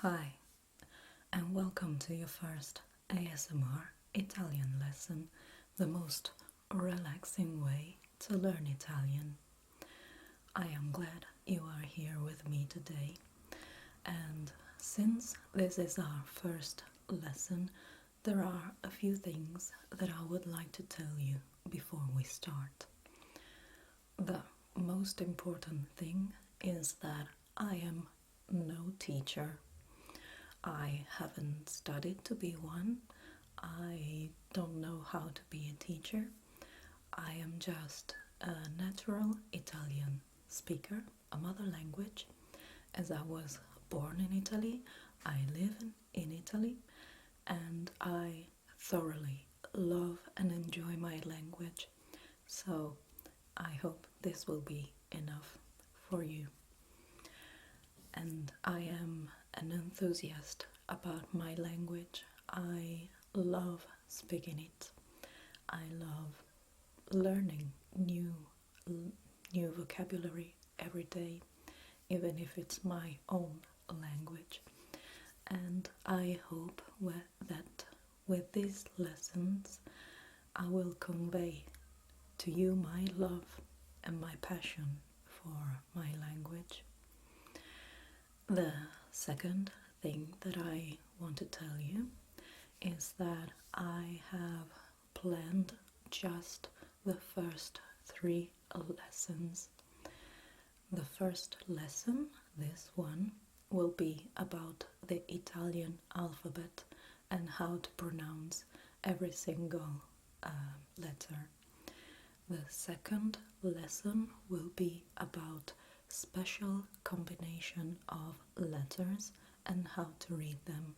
Hi, and welcome to your first ASMR Italian lesson, the most relaxing way to learn Italian. I am glad you are here with me today, and since this is our first lesson, there are a few things that I would like to tell you before we start. The most important thing is that I am no teacher. I haven't studied to be one. I don't know how to be a teacher. I am just a natural Italian speaker, a mother language. As I was born in Italy, I live in Italy, and I thoroughly love and enjoy my language. So I hope this will be enough for you. And I am an enthusiast about my language. I love speaking it. I love learning new vocabulary every day, even if it's my own language. And I hope that with these lessons I will convey to you my love and my passion for my language. The second thing that I want to tell you is that I have planned just the first 3 lessons. The first lesson, this one, will be about the Italian alphabet and how to pronounce every single letter. The second lesson will be about special combination of letters and how to read them.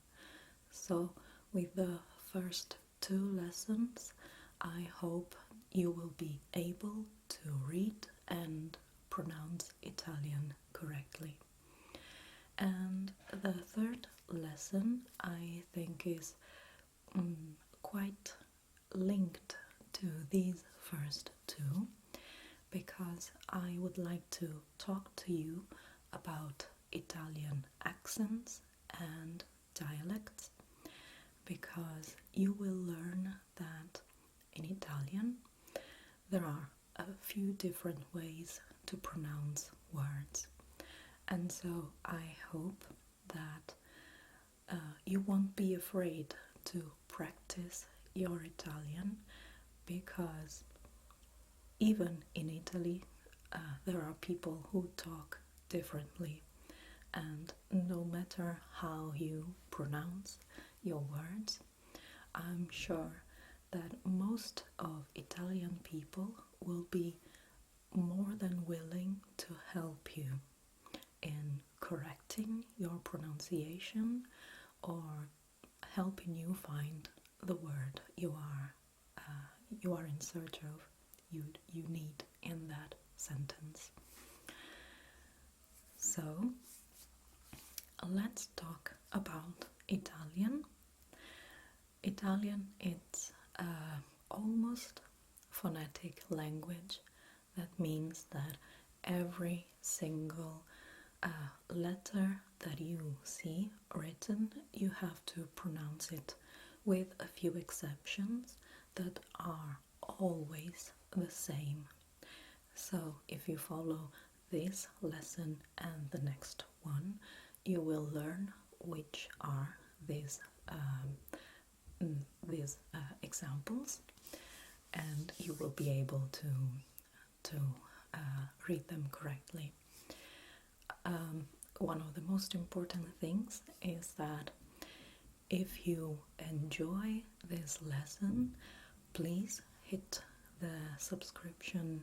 So with the first 2 lessons, I hope you will be able to read and pronounce Italian correctly. And the third lesson, I think, is quite linked to these first 2, because I would like to talk to you about Italian accents and dialects, because you will learn that in Italian there are a few different ways to pronounce words, and so I hope that you won't be afraid to practice your Italian, because even in Italy there are people who talk differently, and no matter how you pronounce your words, I'm sure that most of Italian people will be more than willing to help you in correcting your pronunciation or helping you find the word you are in search of, you need in that sentence. So let's talk about Italian. Italian is almost phonetic language. That means that every single letter that you see written, you have to pronounce it, with a few exceptions that are always the same. So if you follow this lesson and the next one, you will learn which are these examples, and you will be able to read them correctly. One of the most important things is that if you enjoy this lesson, please hit the subscription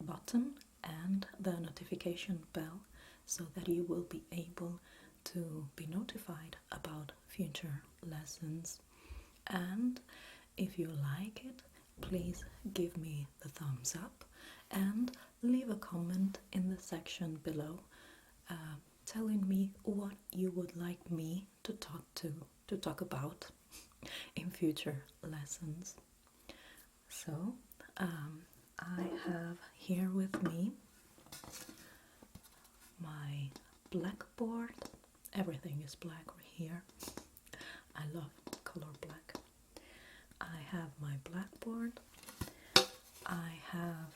button and the notification bell so that you will be able to be notified about future lessons. And if you like it, please give me the thumbs up and leave a comment in the section below telling me what you would like me to talk about in future lessons. So I have here with me my blackboard Everything is black here. I love color black. I have my blackboard. I have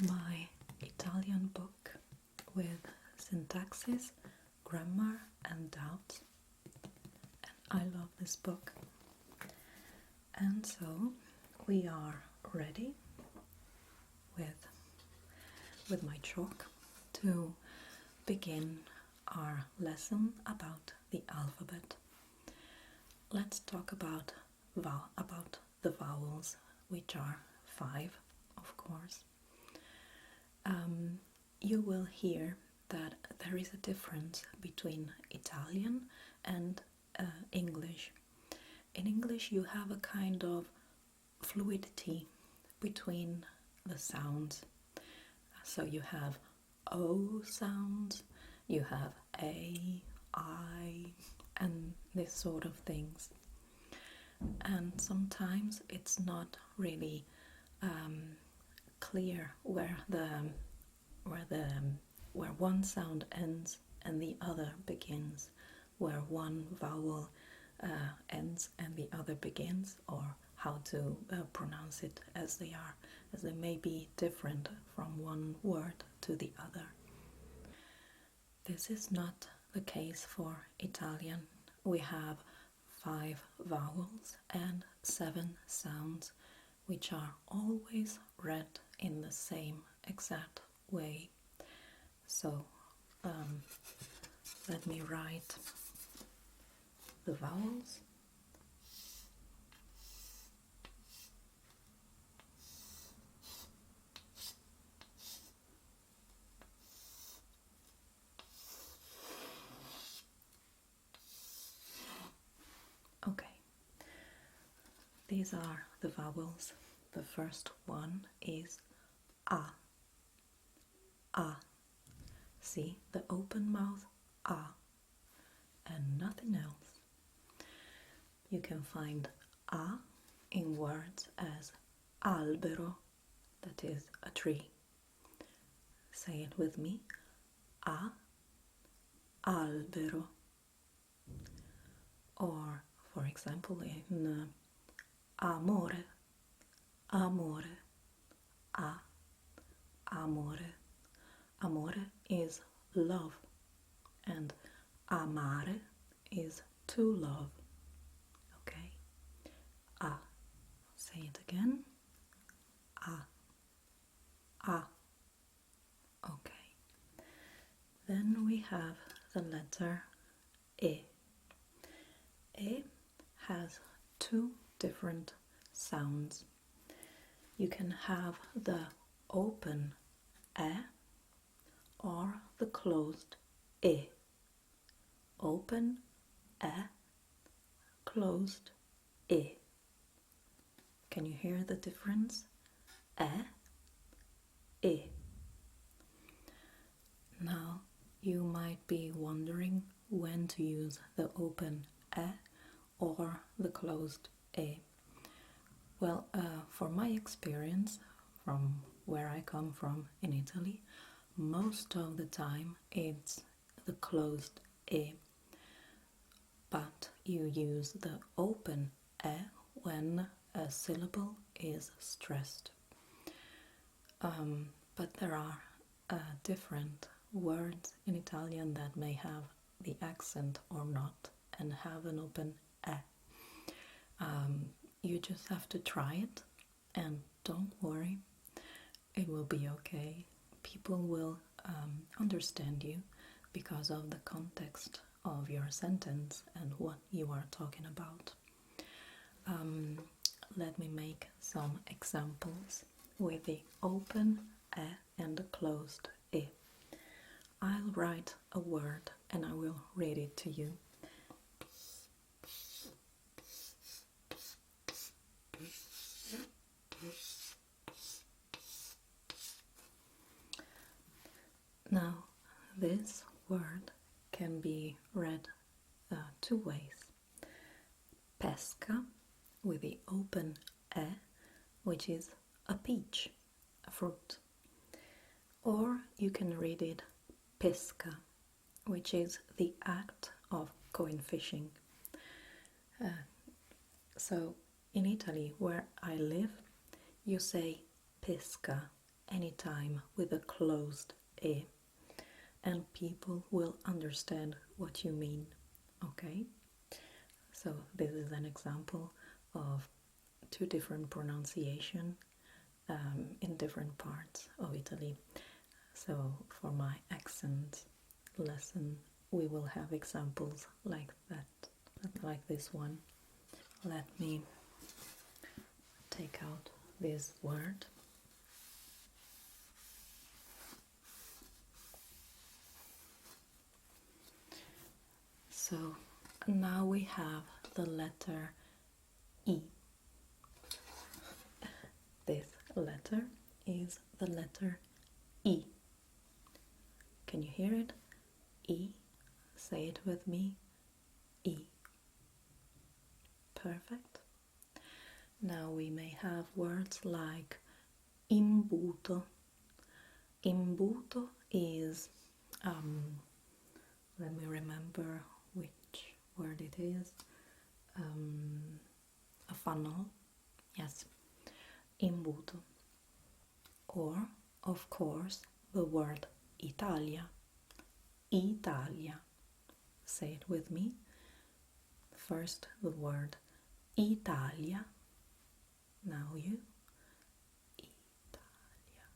my Italian book with syntaxes, grammar, and doubts. And I love this book. And so we are ready with my chalk to begin our lesson about the alphabet. Let's talk about the vowels, which are 5, of course. You will hear that there is a difference between Italian and English. In English, you have a kind of fluidity between the sounds. So you have O sounds, you have A, I, and this sort of things. And sometimes it's not really clear where one sound ends and the other begins, where one vowel ends and the other begins, or how to pronounce it as they may be different from one word to the other. This is not the case for Italian. We have 5 vowels and 7 sounds, which are always read in the same exact way. So let me write the vowels. Okay, these are the vowels. The first one is A. A. See the open mouth A and nothing else. You can find A in words as albero, that is a tree. Say it with me. A, albero. Or, for example, in amore, amore, a, amore. Amore is love, and amare is to love. Okay? A. Say it again. A. A. Okay. Then we have the letter E. E has 2 different sounds. You can have the open E or the closed E. Open E, closed E. Can you hear the difference? E, E. Now you might be wondering when to use the open E or the closed E. Well, for my experience, from where I come from in Italy, most of the time it's the closed E, but you use the open E when a syllable is stressed. But there are different words in Italian that may have the accent or not and have an open E. You just have to try it, and don't worry, it will be okay. People will understand you because of the context of your sentence and what you are talking about. Let me make some examples with the open E and the closed E. I'll write a word and I will read it to you. Now, this word can be read 2 ways. Pesca, with the open E, which is a peach, a fruit. Or you can read it pesca, which is the act of going fishing. So in Italy, where I live, you say pesca anytime with a closed E, and people will understand what you mean. Okay? So this is an example of two different pronunciation in different parts of Italy. So for my accent lesson, we will have examples like that, like this one. Let me take out this word. So now we have the letter E. This letter is the letter E. Can you hear it? E. Say it with me. E. Perfect. Now we may have words like imbuto. Imbuto is, let me remember which word it is. A funnel. Yes. Imbuto. Or, of course, the word Italia. Italia. Say it with me. First, the word Italia. Now you. Italia.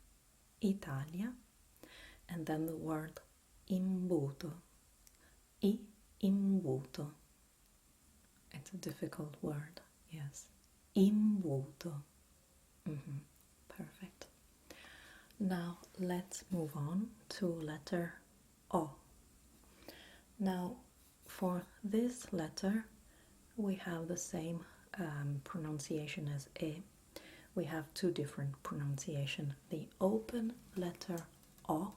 Italia. And then the word imbuto. Imbuto. It's a difficult word. Yes. Imbuto. Perfect. Now let's move on to letter O. Now for this letter we have the same pronunciation as E. We have two different pronunciations. The open letter O.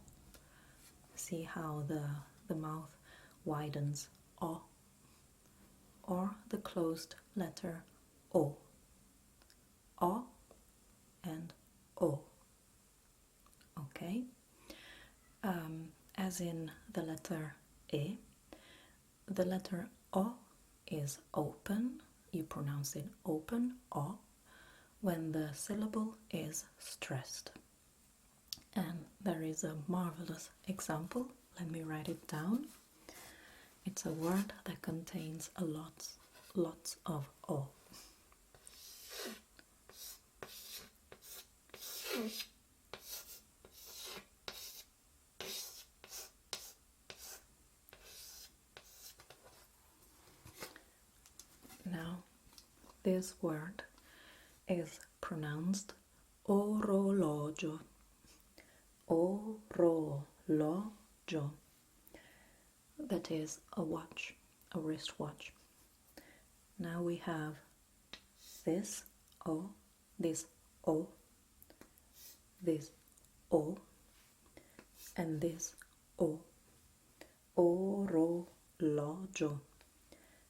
See how the mouth widens O. Or the closed letter O. O and O. Okay? As in the letter E, the letter O is open. You pronounce it open, O, when the syllable is stressed. And there is a marvelous example. Let me write it down. It's a word that contains lots of O. Now, this word is pronounced orologio. Orologio. That is a watch, a wristwatch. Now we have this O, this O, this O, and this O. Orologio.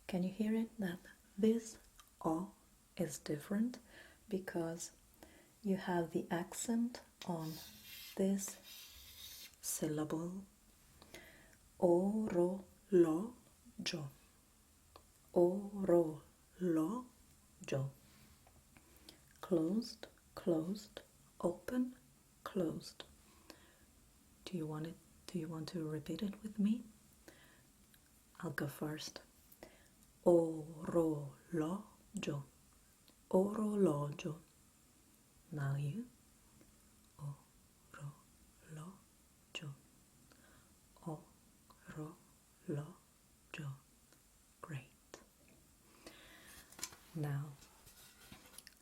Can you hear it? That this O is different because you have the accent on this syllable. Orologio. Orologio. Closed, closed, open, closed. Do you want to repeat it with me? I'll go first. Orologio. Orologio. Now you. Orologio. Orologio. Great. Now,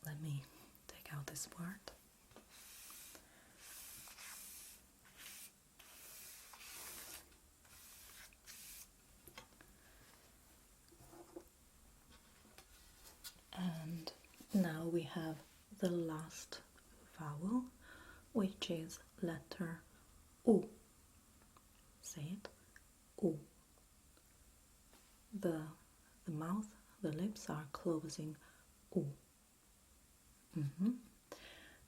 let me take out this word. And now we have the last vowel, which is letter U. Say it, U. The mouth, the lips are closing U.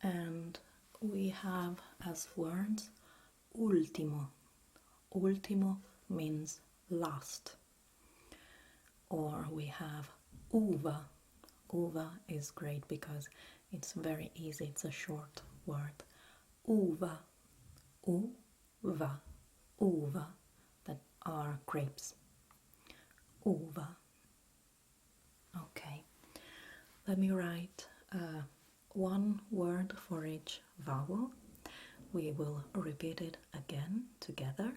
And we have as words ultimo. Ultimo means last. Or we have uva. Uva is great because it's very easy, it's a short word. Uva, uva, uva, that are grapes. Uva. Okay, let me write one word for each vowel. We will repeat it again together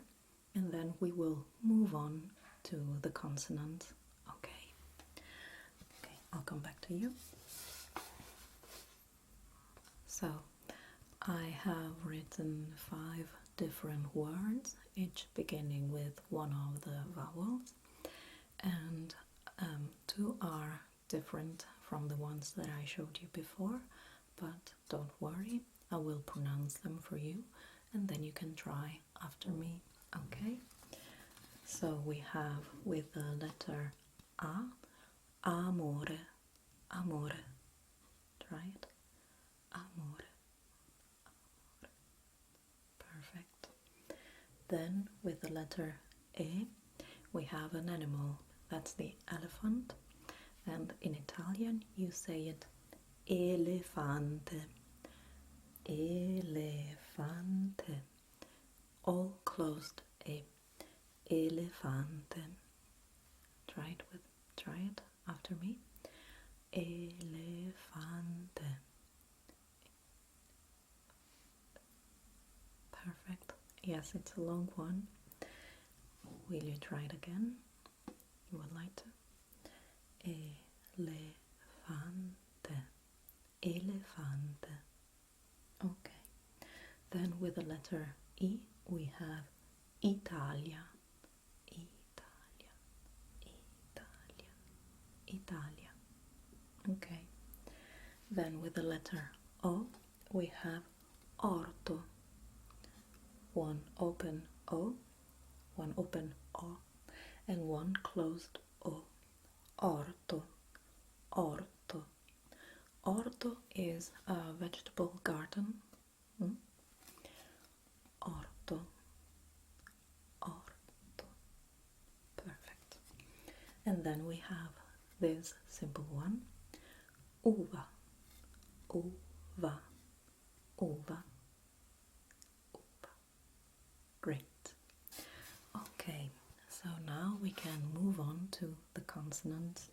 and then we will move on to the consonants. Okay, I'll come back to you. So, I have written 5 different words, each beginning with one of the vowels, and 2 are different from the ones that I showed you before, but don't worry, I will pronounce them for you and then you can try after me, okay? So we have with the letter A, amore, amore. Try it. Amore. Perfect. Then with the letter E, we have an animal. That's the elephant. And in Italian, you say it elefante. Elefante. All closed E. Elefante. Try it after me. Elefante. Perfect. Yes, it's a long one. Will you try it again? You would like to? Elefante. Elefante. Okay. Then with the letter E, we have Italia. Italia. Italia. Italia. Okay. Then with the letter O, we have orto. One open O, one open O, and one closed O. Orto. Orto. Orto is a vegetable garden. Orto. Orto. Perfect. And then we have this simple one. Uva. Uva. Uva. Uva. Great. Okay, so now we can move on to the consonants